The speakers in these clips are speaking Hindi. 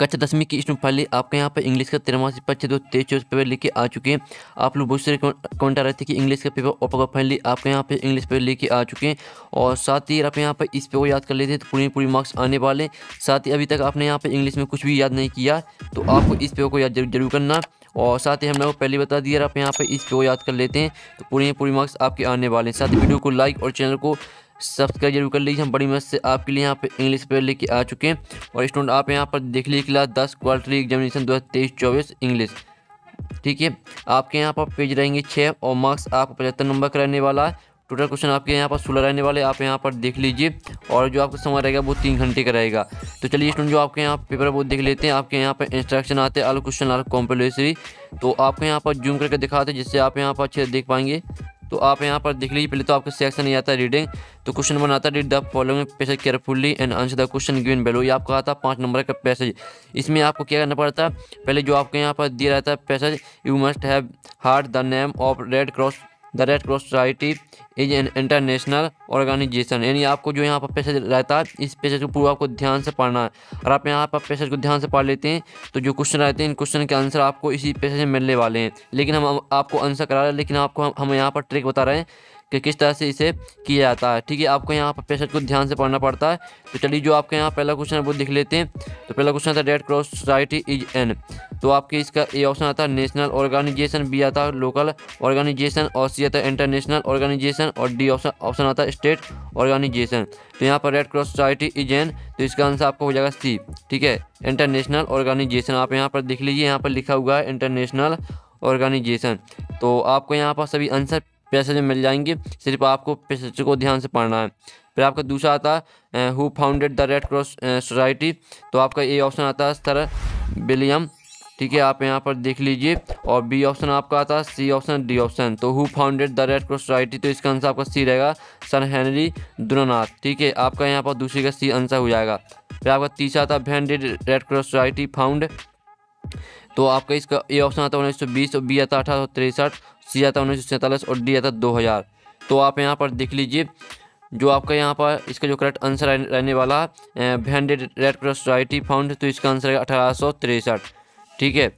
कक्षा 10वीं की स्टूडेंट फाइनली आपके यहाँ पर इंग्लिश का 13 पच्चीस 23 पेपर लेके आ चुके हैं। आप लोग बहुत सारे कमेंट आ रहे थे कि इंग्लिश का पेपर और फाइनली आपके यहाँ पे इंग्लिश पेपर लेके आ चुके हैं। और साथ ही आप यहाँ पर इस पेपर को याद कर लेते हैं तो पूरी मार्क्स आने वाले। साथ ही अभी तक आपने यहाँ पर इंग्लिश में कुछ भी याद नहीं किया तो आपको इस पेपर को याद जरूर करना। और साथ ही हमने वो पहले बता दिया, आप यहाँ पर इस पेपर को याद कर लेते हैं तो पूरी मार्क्स आपके आने वाले हैं। साथ ही वीडियो को लाइक और चैनल को सब्सक्राइब जरूर कर लीजिए। हम बड़ी मदद से आपके लिए यहाँ पे इंग्लिश पेपर लेके आ चुके हैं। और स्टूडेंट आप यहाँ पर देख लीजिए क्लास 10 क्वार्टरली एग्जामिनेशन 2023-24 इंग्लिश, ठीक है। आपके यहाँ पर पेज रहेंगे 6 और मार्क्स आपको 75 नंबर का रहने वाला है। टोटल क्वेश्चन आपके यहाँ पर 16 रहने वाले, आप यहाँ पर देख लीजिए। और जो आपका समय रहेगा वो 3 घंटे का रहेगा। तो चलिए स्टूडेंट जो आपके यहाँ पेपर है वो देख लेते हैं। आपके यहाँ पर इंस्ट्रक्शन आते हैं, ऑल क्वेश्चन आर कॉम्पल्सरी। तो आपको यहाँ पर जूम करके दिखाते हैं जिससे आप यहाँ पर अच्छे से देख पाएंगे। तो आप यहाँ पर देख लीजिए। पहले तो आपका सेक्शन नहीं आता रीडिंग, तो क्वेश्चन बनाता है read the following passage carefully and answer the question given below. ये आपको आता है 5 नंबर का पैसेज। इसमें आपको क्या करना पड़ता है, पहले जो आपके यहाँ पर दिया रहता है passage, you must have heard the name of red cross society is an international organisation. यानी आपको जो यहाँ पर पैसेज रहता है इस पैसेज को पूरा आपको ध्यान से पढ़ना है। और आप यहाँ पर पैसेज को ध्यान से पढ़ लेते हैं तो जो क्वेश्चन रहते हैं इन क्वेश्चन के आंसर आपको इसी पैसेज में मिलने वाले हैं। लेकिन हम आपको आंसर करा रहे हैं, लेकिन आपको हम यहाँ पर ट्रिक बता रहे हैं कि किस तरह से इसे किया जाता है, ठीक है। आपको यहाँ पर पैसेज को ध्यान से पढ़ना पड़ता है। तो चलिए जो आपके यहाँ पहला क्वेश्चन है वो देख लेते हैं। तो पहला क्वेश्चन आता है red cross society is N. तो आपके इसका ए ऑप्शन आता है नेशनल ऑर्गेनाइजेशन, बी आता है लोकल ऑर्गेनाइजेशन, और सी आता है इंटरनेशनल ऑर्गेनाइजेशन, और डी ऑप्शन आता है स्टेट ऑर्गेनाइजेशन। तो यहाँ पर red cross society is N, तो इसका आंसर आपको हो जाएगा सी, ठीक है, इंटरनेशनल ऑर्गेनाइजेशन। आप यहाँ पर देख लीजिए, यहाँ पर लिखा हुआ है इंटरनेशनल ऑर्गेनाइजेशन। तो आपको यहाँ पर सभी आंसर पैसेज में मिल जाएंगे, सिर्फ आपको पैसेज को ध्यान से पढ़ना है। फिर आपका दूसरा आता है who founded the red cross society. तो आपका ए ऑप्शन आता है सर विलियम, ठीक है, आप यहाँ पर देख लीजिए। और बी ऑप्शन आपका आता है, सी ऑप्शन, डी ऑप्शन। तो who founded the red cross society, तो इसका आंसर आपका सी रहेगा, सर हेनरी दुनानाथ, ठीक है। आपका यहाँ पर दूसरे का सी आंसर हो जाएगा। फिर आपका तीसरा आता है when did red cross society found. तो आपका इसका ए ऑप्शन आता है 1920, और बी आता है 1863, सी आता है 1947, और डी आता है 2000। तो आप यहाँ पर देख लीजिए जो आपका यहाँ पर इसका जो करेक्ट आंसर रहने वाला है when did red cross society found, तो इसका आंसर है 1863, ठीक है।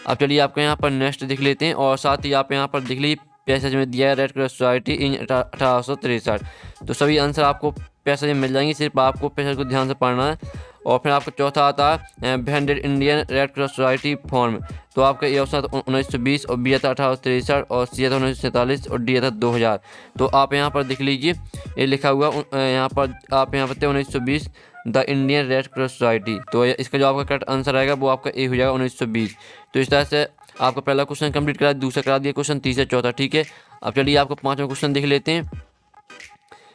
अब चलिए आपके यहाँ पर नेक्स्ट देख लेते हैं। और साथ ही आप यहाँ पर देख लीजिए पैसेज में दिया है रेड क्रॉस सोसाइटी इन 1863। तो सभी आंसर आपको पैसेज में मिल जाएंगे, सिर्फ आपको पैसेज को ध्यान से पढ़ना है। और फिर आपका चौथा आता है when did Indian red cross society form. तो आपका ये ऑप्शन आता है 1920, और बी आता है 1863, और सी आता है 1947, और डी आता है 2000। तो आप यहाँ पर देख लीजिए ये लिखा हुआ यहाँ पर आप यहाँ पर 1920 the Indian red cross society. तो इसका जो आपका करेक्ट आंसर आएगा वो आपका ए हो जाएगा 1920। तो इस तरह से आपका पहला क्वेश्चन कंप्लीट करा, दूसरा करा दिया क्वेश्चन, तीसरा चौथा, ठीक है। अब चलिए आपको 5वां क्वेश्चन देख लेते हैं।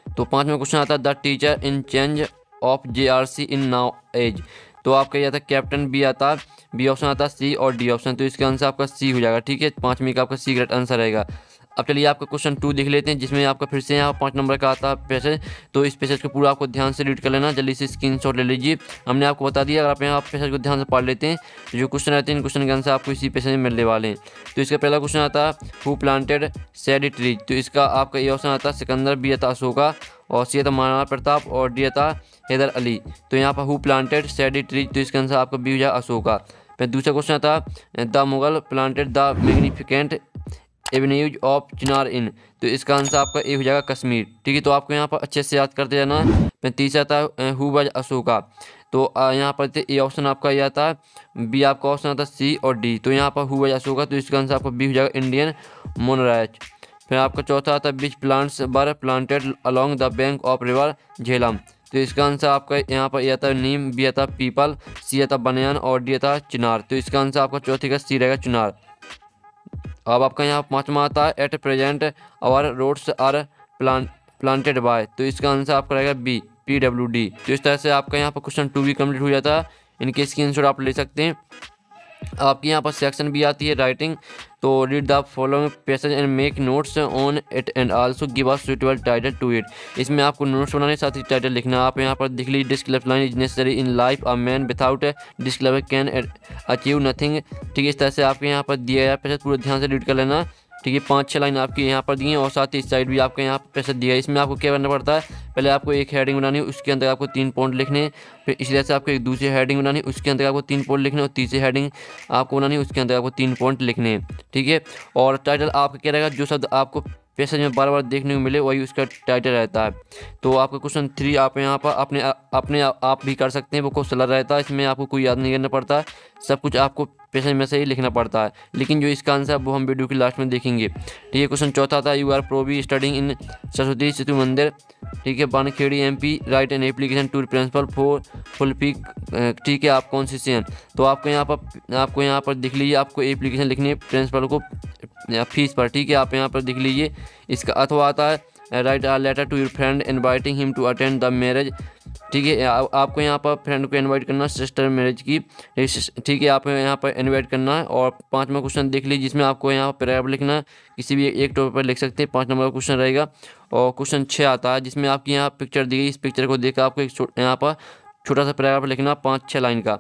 तो 5वां क्वेश्चन आता है the teacher in change of JRC in now as. तो आपका ये आता है कैप्टन, बी आता है, बी ऑप्शन आता है, सी और डी ऑप्शन। तो इसका आंसर आपका सी हो जाएगा, ठीक है। 5वीं का आपका सी करेक्ट आंसर रहेगा। अब चलिए आपका क्वेश्चन 2 देख लेते हैं, जिसमें आपका फिर से यहाँ 5 नंबर का आता है पैसेज। तो इस पैसेज को पूरा आपको ध्यान से रीड कर लेना, जल्दी से स्क्रीनशॉट ले लीजिए। हमने आपको बता दिया अगर आप यहाँ पैसेज को ध्यान से पढ़ लेते हैं तो जो क्वेश्चन रहते हैं इन क्वेश्चन के आंसर आपको इसी पैसेज में मिलने वाले हैं। तो इसका पहला क्वेश्चन आता है हु प्लांटेड सैड ट्रीज। तो इसका आपका ये ऑप्शन आता है सिकंदर, बी आता अशोका, और सी आता महाराणा प्रताप, और डी आता हैदर अली। तो यहाँ पर हु प्लांटेड सैड ट्रीज, तो इसका आंसर आपका बी हो जाएगा अशोका। फिर दूसरा क्वेश्चन आता है the Mughal planted the magnificent avenues of chinar in. तो इसका आंसर आपका ए हो जाएगा कश्मीर, ठीक है। तो आपको यहाँ पर अच्छे से याद करते जाना है। फिर तीसरा आता है हु वाज अशोका। तो यहाँ पर ए ऑप्शन आपका ये आता है, बी आपका ऑप्शन आता है सी और डी। तो यहाँ पर हु वाज अशोका, तो इसका आंसर आपका बी हो जाएगा इंडियन मोनराइज। फिर आपका चौथा आता है which plants were planted along the bank of river Jhelum. तो इसका आंसर आपका यहाँ पर ये आता है नीम, बी आता है पीपल, सी आता बनियान, और डी आता चिनार। तो इसका आंसर आपका चौथे का सी रहेगा चिनार। अब आपका यहाँ 5वां आता है at present our roads are planted by. तो इसका आंसर आपका रहेगा बी PWD। तो इस तरह से आपका यहाँ पर क्वेश्चन 2 भी कंप्लीट हो जाता है। इनके स्क्रीनशॉट आप ले सकते हैं। आपकी यहाँ पर सेक्शन भी आती है राइटिंग। तो read the following passage and make notes on it and also give a suitable title to it. इसमें आपको नोट्स बनाने साथ ही टाइटल लिखना। आप यहाँ पर देख लीजिए discipline is necessary in life, a man without disc can achieve nothing, ठीक है। इस तरह से आपके यहाँ पर दिया गया पैसेज पूरा ध्यान से रीड कर लेना। ठीक है, 5-6 लाइन आपकी यहाँ पर दी हैं और साथ ही इस साइड भी आपका यहाँ प्रेशर दिया है। इसमें आपको क्या करना पड़ता है, पहले आपको एक हेडिंग बनानी है, उसके अंदर आपको 3 पॉइंट लिखने हैं। फिर इसी तरह से आपको एक दूसरी हेडिंग बनानी है, उसके अंदर आपको 3 पॉइंट लिखने हैं, और तीसरी हेडिंग आपको बनानी है, उसके अंदर आपको 3 पॉइंट लिखने हैं। ठीक है, और टाइटल आपका क्या रहेगा, जो शब्द आपको पैसेज में बार बार देखने को मिले वही उसका टाइटल रहता है। तो आपका क्वेश्चन 3 आप यहाँ पर अपने आप भी कर सकते हैं, वो क्वेश्चन रहता है, इसमें आपको कोई याद नहीं करना पड़ता, सब कुछ आपको पैसेज में से ही लिखना पड़ता है। लेकिन जो इसका आंसर है वो हम वीडियो के लास्ट में देखेंगे। ठीक है, क्वेश्चन चौथा था, you are probably studying in Saraswati Shishu Mandir, ठीक है, Bankhedi MP, write an application to principal for full peak. ठीक है, आप कौन सी से हैं, तो आपको यहाँ पर दिख लीजिए, आपको एप्लीकेशन लिखनी है प्रिंसिपल को फीस पर। ठीक है, आप यहाँ पर दिख लीजिए, इसका अथवा आता है write a letter to your friend inviting him to attend the marriage. ठीक है, आपको यहाँ पर फ्रेंड को इनवाइट करना सिस्टर मैरिज की। ठीक है, आप यहाँ पर इनवाइट करना है। और 5वां क्वेश्चन देख लीजिए, जिसमें आपको यहाँ पर पैराग्राफ लिखना है, किसी भी एक टॉपिक पर लिख सकते हैं, 5 नंबर का क्वेश्चन रहेगा। और क्वेश्चन 6 आता है, जिसमें आपकी यहाँ पिक्चर दी गई, इस पिक्चर को देखकर आपको यहाँ पर छोटा सा पैराग्राफ लिखना 5-6 लाइन का।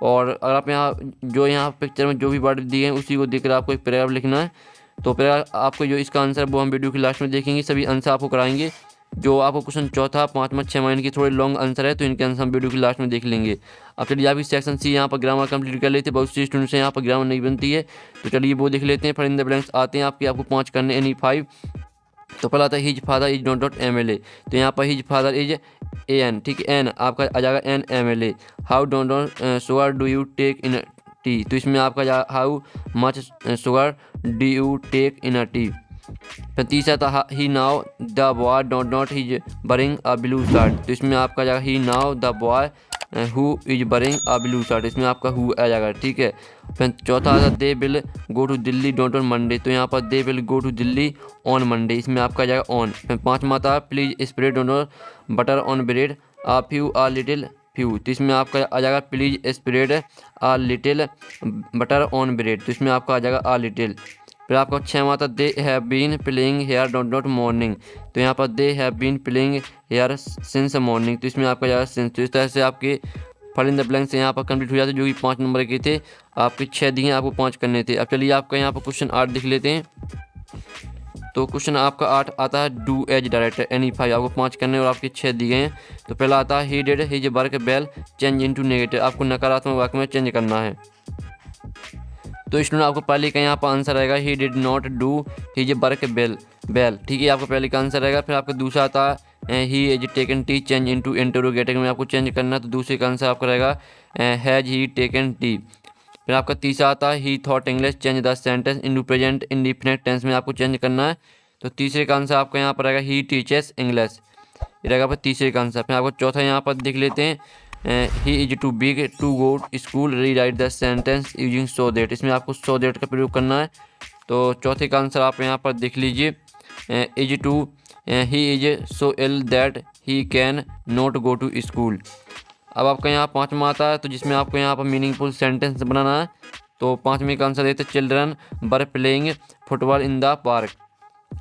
और अगर आप यहाँ पिक्चर में जो भी वर्ड दिए हैं उसी को देखकर आपको एक पैराग्राफ लिखना है। तो पैराग्राफ आपको जो इसका आंसर वो हम वीडियो के लास्ट में देखेंगे, सभी आंसर आपको कराएंगे। जो आपको क्वेश्चन चौथा 5वां 6 माइन की थोड़े लॉन्ग आंसर है, तो इनके आंसर हम वीडियो के लास्ट में देख लेंगे। अब चलिए आप इस सेक्शन सी यहाँ पर ग्रामर कंप्लीट कर लेते हैं। बहुत सी स्टूडेंट्स हैं यहाँ पर ग्रामर नहीं बनती है, तो चलिए वो देख लेते हैं। फिर इन द ब्लैंक्स आते हैं आपको 5 करने, यानी 5। तो पहला आता है his father is dot MLA, तो यहाँ पर हिज फादर इज AN। ठीक है, एन आपका आ जाएगा N MLA। How don't sugar do you take in tea, तो इसमें आपका जाएगा how much sugar do you take in tea. फिर तीसरा था he now the boy don't his wearing a blue shirt, तो इसमें आपका जाएगा he now the boy who is wearing a blue shirt, इसमें आपका हु आ जाएगा। ठीक है, फिर चौथा था they will go to Delhi don't on Monday, तो यहाँ पर they will go to Delhi on Monday, इसमें आपका जाएगा ऑन। फिर 5वां था please spread don't butter on bread a few a little few, तो इसमें आपका आ जाएगा please spread a little butter on bread, तो इसमें आपका आ जाएगा आ लिटिल। फिर आपका 6वां था they have been playing here dot morning, तो यहाँ पर they have been playing here since morning, तो इसमें आपका जाएगा सिंस। तो इस तरह से आपके फिल इन द ब्लैंक्स यहाँ पर कंप्लीट हो जाते हैं, जो कि 5 नंबर के थे। आपके 6 दिए, आपको 5 करने थे। अब चलिए आपका यहाँ पर क्वेश्चन 8 देख लेते हैं। तो क्वेश्चन आपका 8 आता है डू एज डायरेक्टर एनी 5, आपको 5 करने और आपके 6 दिए हैं। तो पहला आता है he did his work well change into negative, आपको नकारात्मक वाक्य में चेंज करना है। तो स्टूडेंट आपको पहले का यहाँ पर आंसर रहेगा he did not do his work well. ठीक है, आपका पहले का आंसर रहेगा। फिर आपका दूसरा आता है he is taken T change into interrogative में आपको चेंज करना है, तो दूसरे का आंसर आपका रहेगा हैज ही टेकन टी। फिर आपका तीसरा आता है he taught English change the sentence into present indefinite tense में आपको चेंज करना है, तो तीसरे का आंसर आपका यहाँ पर रहेगा ही टीचेस इंग्लिश, ये रहेगा आपका तीसरे का आंसर। फिर आपको चौथा यहाँ पर देख लेते हैं he is too big to go school rewrite the sentence using so that, इसमें आपको सो दैट का प्रयोग करना है। तो चौथे का आंसर आप यहाँ पर देख लीजिए is too he is so ill that he can not go to school. अब आपका यहाँ 5वां आता है, तो जिसमें आपको यहाँ पर मीनिंगफुल सेंटेंस बनाना है। तो 5वें का आंसर देते children were playing football in the park.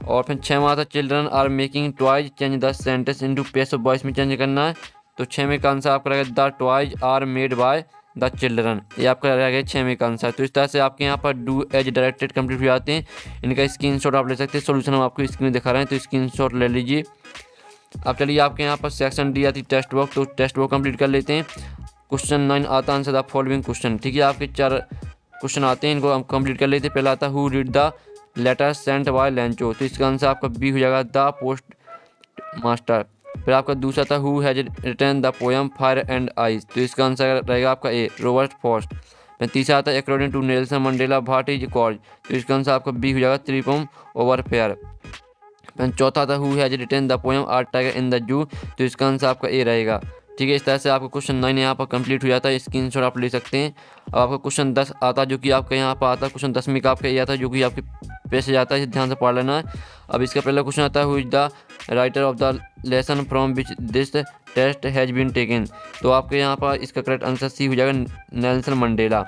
और फिर 6वां आता children are making toys change the sentence into passive voice में चेंज करना है, तो 6वें का आंसर आपका रहेगा the toys are made by the children, ये आपका रहेगा 6वें का आंसर। तो इस तरह से आपके यहाँ पर डू एज डायरेक्टेड कंप्लीट हो जाते हैं। इनका स्क्रीनशॉट आप ले सकते हैं, सोल्यूशन हम आपको स्क्रीन में दिखा रहे हैं, तो स्क्रीनशॉट ले लीजिए। अब चलिए आपके यहाँ पर सेक्शन डी आती है टेस्ट वर्क, तो टेस्ट वर्क कंप्लीट कर लेते हैं। क्वेश्चन 9 आता है आंसर द फॉलोइंग क्वेश्चन। ठीक है, आपके 4 क्वेश्चन आते हैं, इनको हम कंप्लीट कर लेते हैं। पहला आता है who read the letter sent by Lencho, तो इसका आंसर आपका बी हो जाएगा द पोस्ट मास्टर। फिर आपका दूसरा था who has written the poem fire and ice, तो इसका आंसर रहेगा आपका ए रॉबर्ट फॉस्ट। फिर तीसरा आता है according to Nelson Mandela what is called, तो इसका आंसर आपका बी हो जाएगा त्रिपम ओवर फेयर। फिर चौथा था who has written the poem are tiger in the zoo, तो इसका आंसर आपका ए रहेगा। ठीक है, इस तरह से आपका क्वेश्चन 9 यहाँ पर कंप्लीट हो जाता है, स्क्रीनशॉट आप ले सकते हैं। अब आपका क्वेश्चन 10 आता है, जो कि आपका यहाँ पर आता है क्वेश्चन 10 का आपका ये आता है, जो कि आपके पैसे जाता है, इसे ध्यान से पढ़ लेना है। अब इसका पहला क्वेश्चन आता है who is the writer of the lesson from which this test has been taken, तो आपके यहाँ पर इसका करेक्ट आंसर सी हो जाएगा नेल्सन मंडेला।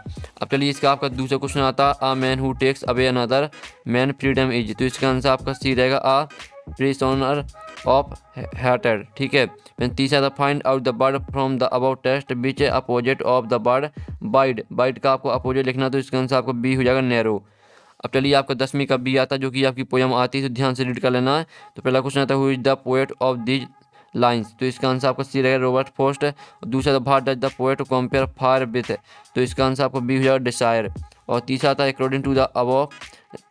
अब चलिए इसका आपका दूसरा क्वेश्चन आता है a man who takes away another man freedom is, तो इसका आंसर आपका सी रहेगा अ प्रिजनर ऑफ हैटेड। ठीक है, फिर तीसरा था find out the word from the about test which opposite of the word bide, bide का आपको अपोजिट लिखना, तो इसका आंसर आपको बी हो जाएगा नैरो। अब चलिए आपका 10वीं का बी आता है जो कि आपकी पोयम आती है, तो ध्यान से रीड कर लेना है। तो पहला क्वेश्चन आता है who is the poet of these lines, तो इसका आंसर आपका सी रहेगा रॉबर्ट फ्रॉस्ट है। और दूसरा था what does the poet compare fire with, तो इसका आंसर आपको बी हो जाएगा डिसायर। और तीसरा था according to the above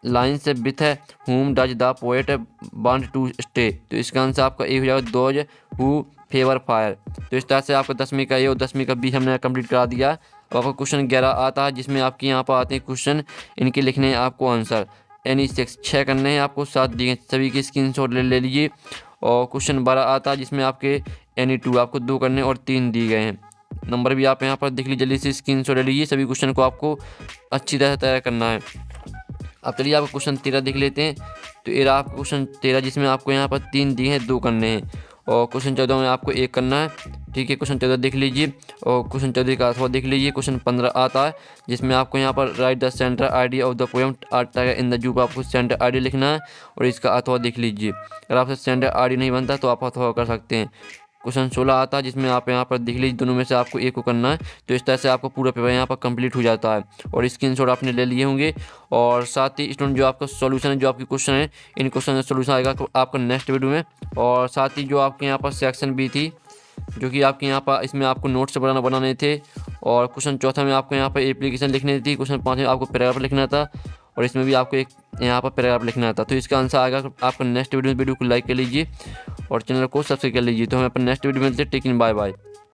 lines with whom does the poet want to stay, तो इसका आंसर आपका ए हो जाएगा दोज हु फेवर फायर। तो इस तरह से आपका 10वीं का ए और 10वीं का बी हमने कंप्लीट करा दिया। अब आपका क्वेश्चन 11 आता है जिसमें आपके यहाँ पर आते हैं क्वेश्चन, इनके लिखने हैं आपको आंसर। एनी 6 करने हैं आपको, 7 दिए सभी के स्क्रीनशॉट ले लीजिए। और क्वेश्चन 12 आता है जिसमें आपके एनी 2 आपको 2 करने और 3 दिए गए हैं। नंबर भी आप यहाँ पर देख लीजिए, जल्दी से स्क्रीनशॉट ले लीजिए। सभी क्वेश्चन को आपको अच्छी तरह तैयार करना है। अब चलिए आपको क्वेश्चन 13 देख लेते हैं। तो ये रहा आपका क्वेश्चन 13 जिसमें आपको यहाँ पर 3 दिए हैं, 2 करने हैं। और क्वेश्चन 14 में आपको 1 करना है, ठीक है। क्वेश्चन 14 देख लीजिए और क्वेश्चन 14 का अथवा देख लीजिए। क्वेश्चन 15 आता है जिसमें आपको यहाँ पर right the centre idea of the poem art tiger in the जू, आपको सेंटर आइडिया लिखना है और इसका अथवा देख लीजिए। अगर आपसे सेंटर आइडिया नहीं बनता तो आप अथवा कर सकते हैं। क्वेश्चन 16 आता है जिसमें आप यहाँ पर देख लीजिए, दोनों में से आपको एक को करना है। तो इस तरह से आपको पूरा पेपर यहाँ पर कंप्लीट हो जाता है और स्क्रीनशॉट आपने ले लिए होंगे। और साथ ही स्टूडेंट जो आपका सॉल्यूशन है, जो आपके क्वेश्चन है, इन क्वेश्चन का सॉल्यूशन आएगा आपका नेक्स्ट वीडियो में। और साथ ही जो आपके यहाँ पर सेक्शन बी थी जो कि आपके यहाँ पर इसमें आपको नोट्स बनाने थे। और क्वेश्चन 4 में आपको यहाँ पर एप्लीकेशन लिखनी थी। क्वेश्चन 5 में आपको पैराग्राफ लिखना था और इसमें भी आपको एक यहाँ पर पैराग्राफ लिखना था। तो इसका आंसर आएगा आपका नेक्स्ट वीडियो को लाइक कर लीजिए और चैनल को सब्सक्राइब कर लीजिए। तो हम अपने नेक्स्ट वीडियो में मिलते हैं। टेक इन, बाय बाय।